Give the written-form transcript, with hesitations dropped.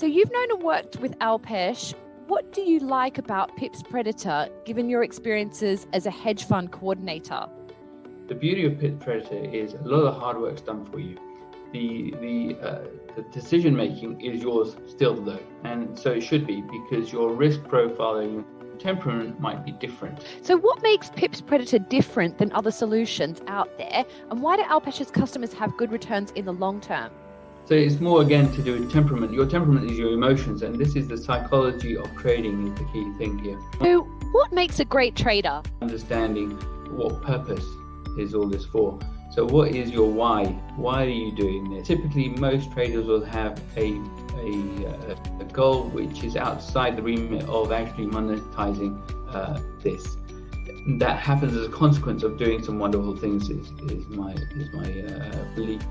So you've known and worked with Alpesh. What do you like about PipsPredator, given your experiences as a hedge fund coordinator? The beauty of PipsPredator is a lot of the hard work's done for you. The decision making is yours still though, and so it should be, because your risk profile and your temperament might be different. So what makes PipsPredator different than other solutions out there, and why do Alpesh's customers have good returns in the long term? So it's more again to do with temperament. Your temperament is your emotions, and this is the psychology of trading is the key thing here. So what makes a great trader? Understanding what purpose is all this for. So what is your why? Why are you doing this? Typically, most traders will have a goal which is outside the remit of actually monetizing this. That happens as a consequence of doing some wonderful things is my belief.